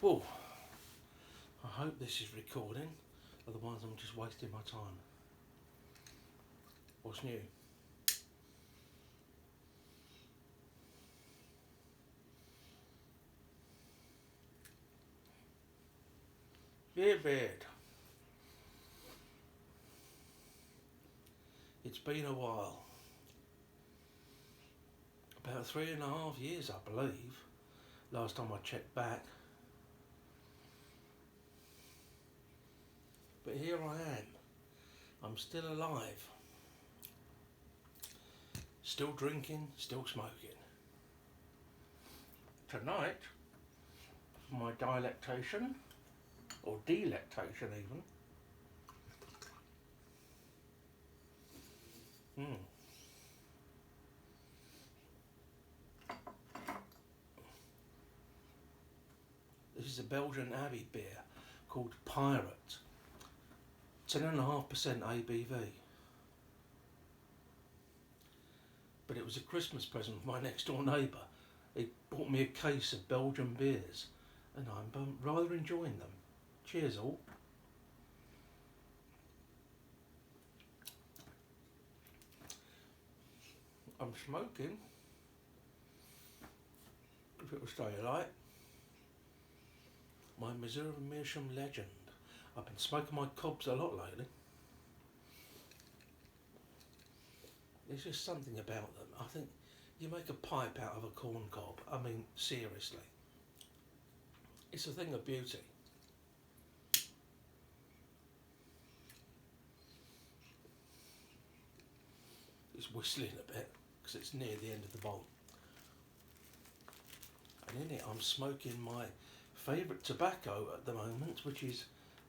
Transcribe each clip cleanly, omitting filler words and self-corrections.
Oh, I hope this is recording, otherwise I'm just wasting my time. What's new? Yeah, Beard. It's been a while. About 3.5 years, I believe. Last time I checked back. But here I am. I'm still alive. Still drinking, still smoking. Tonight, for my dilectation, or delectation even. This is a Belgian Abbey beer called Pirate. 10.5% ABV. But it was a Christmas present from my next door neighbour. He bought me a case of Belgian beers and I'm rather enjoying them. Cheers all. I'm smoking, if it will stay alight, my Missouri Meerschaum Legend. I've been smoking my cobs a lot lately. There's just something about them. I think you make a pipe out of a corn cob. I mean, seriously. It's a thing of beauty. It's whistling a bit because it's near the end of the bowl. And in it I'm smoking my favourite tobacco at the moment, which is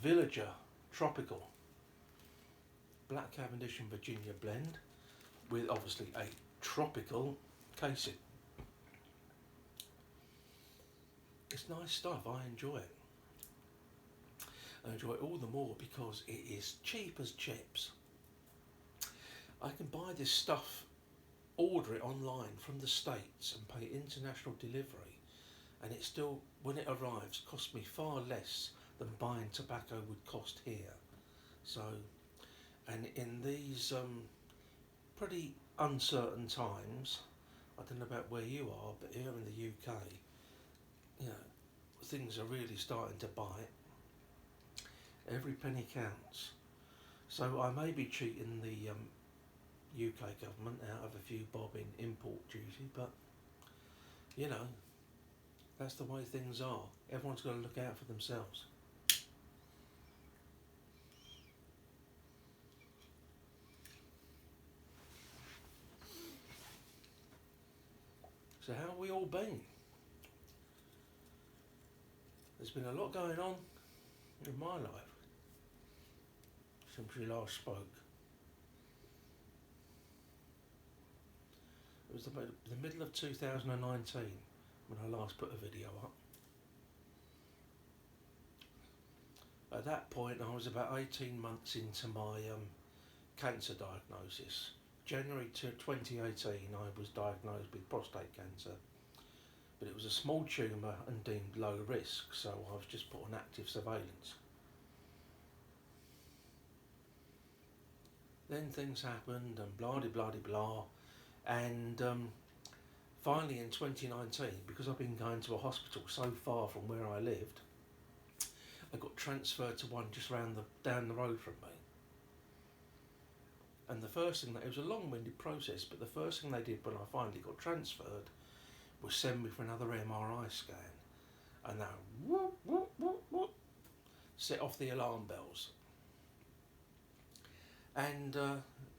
Villager Tropical Black Cavendish and Virginia blend with obviously a tropical casing. It's nice stuff, I enjoy it. I enjoy it all the more because it is cheap as chips. I can buy this stuff, order it online from the States and pay international delivery, and it still, when it arrives, costs me far less than buying tobacco would cost here. So, and in these pretty uncertain times, I don't know about where you are, but here in the UK, you know, things are really starting to bite. Every penny counts. So I may be cheating the UK government out of a few bob in import duty, but you know, that's the way things are. Everyone's got to look out for themselves. So how have we all been? There's been a lot going on in my life since we last spoke. It was about the middle of 2019 when I last put a video up. At that point I was about 18 months into my cancer diagnosis. January 2018 I was diagnosed with prostate cancer, but it was a small tumour and deemed low risk, so I was just put on active surveillance. Then things happened and blah de blah de blah, and finally in 2019, because I've been going to a hospital so far from where I lived, I got transferred to one just down the road from me. And the first thing, it was a long-winded process, but the first thing they did when I finally got transferred was send me for another MRI scan. And that whoop, whoop, whoop, whoop, set off the alarm bells. And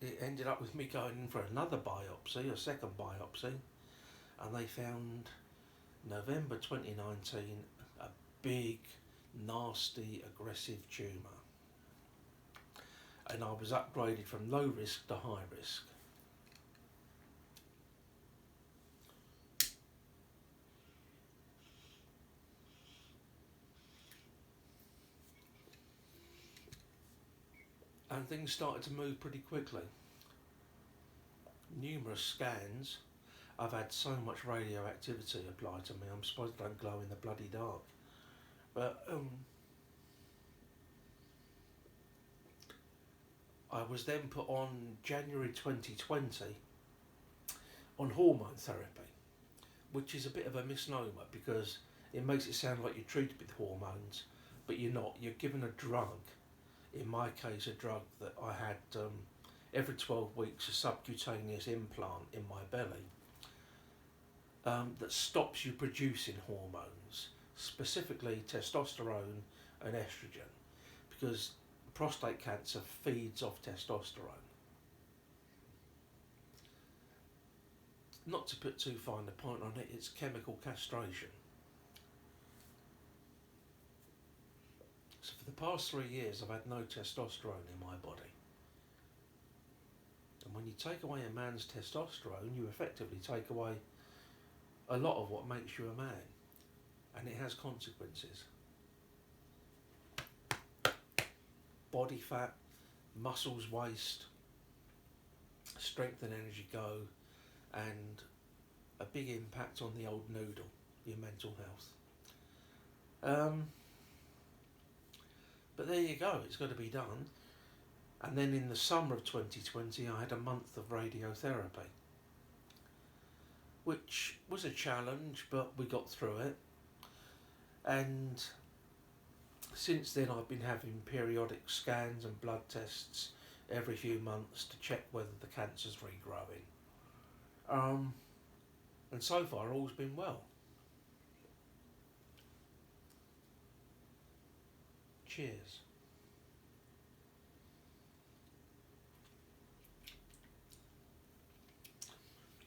it ended up with me going in for another biopsy, a second biopsy, and they found November 2019 a big, nasty, aggressive tumour. And I was upgraded from low risk to high risk. And things started to move pretty quickly. Numerous scans. I've had so much radioactivity applied to me, I'm supposed I don't glow in the bloody dark. But I was then put on January 2020 on hormone therapy, which is a bit of a misnomer because it makes it sound like you're treated with hormones, but you're not. You're given a drug, in my case a drug that I had every 12 weeks, a subcutaneous implant in my belly that stops you producing hormones, specifically testosterone and estrogen, because prostate cancer feeds off testosterone. Not to put too fine a point on it, it's chemical castration. So for the past 3 years I've had no testosterone in my body. And when you take away a man's testosterone, you effectively take away a lot of what makes you a man. And it has consequences. Body fat, muscles waste, strength and energy go, and a big impact on the old noodle, your mental health. But there you go, it's got to be done. And then in the summer of 2020 I had a month of radiotherapy, which was a challenge, but we got through it. And since then I've been having periodic scans and blood tests every few months to check whether the cancer's regrowing. And so far all's been well. Cheers.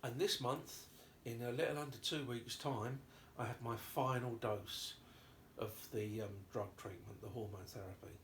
And this month, in a little under 2 weeks' time, I have my final dose of the drug treatment, the hormone therapy.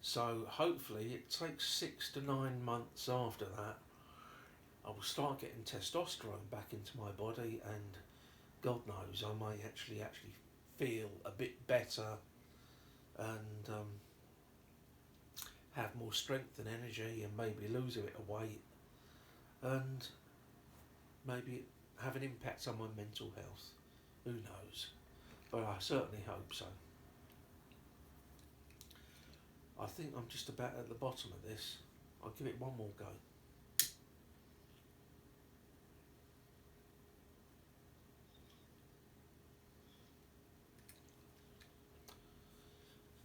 So hopefully it takes 6 to 9 months after that, I will start getting testosterone back into my body, and God knows I may actually feel a bit better and have more strength and energy, and maybe lose a bit of weight, and maybe have an impact on my mental health. Who knows? But I certainly hope so. I think I'm just about at the bottom of this. I'll give it one more go.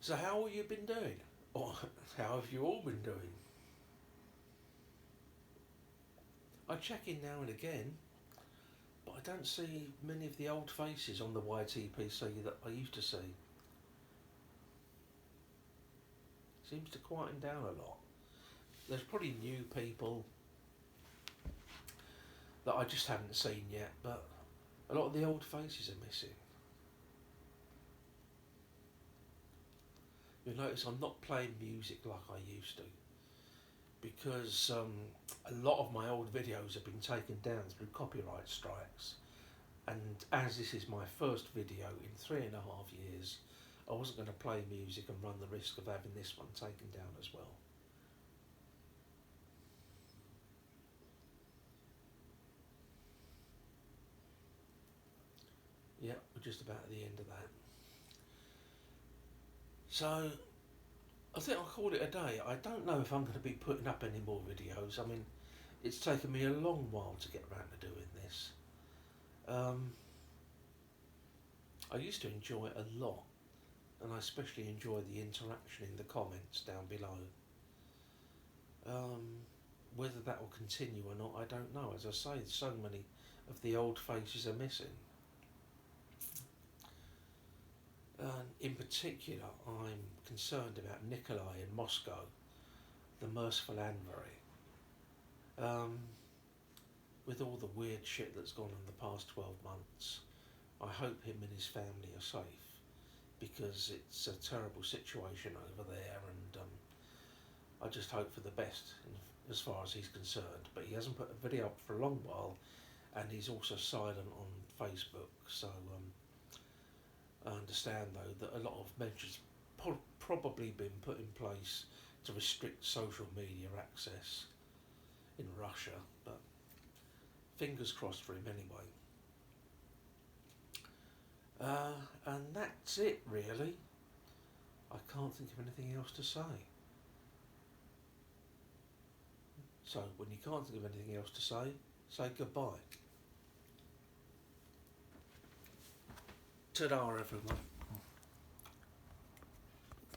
So how have you been doing? Or how have you all been doing? I check in now and again, but I don't see many of the old faces on the YTPC that I used to see. Seems to quieten down a lot. There's probably new people that I just haven't seen yet, but a lot of the old faces are missing. You'll notice I'm not playing music like I used to, because a lot of my old videos have been taken down through copyright strikes, and as this is my first video in 3.5 years, I wasn't going to play music and run the risk of having this one taken down as well. Yeah, we're just about at the end of that. So I think I'll call it a day. I don't know if I'm going to be putting up any more videos. I mean, it's taken me a long while to get around to doing this. I used to enjoy it a lot, and I especially enjoy the interaction in the comments down below. Whether that will continue or not, I don't know. As I say, so many of the old faces are missing. In particular, I'm concerned about Nikolai in Moscow, the merciful Anvari. With all the weird shit that's gone on the past 12 months, I hope him and his family are safe, because it's a terrible situation over there, and I just hope for the best as far as he's concerned. But he hasn't put a video up for a long while, and he's also silent on Facebook, so I understand though that a lot of measures probably been put in place to restrict social media access in Russia, but fingers crossed for him anyway. And that that's it really. I can't think of anything else to say. So when you can't think of anything else to say goodbye. Ta-da everyone.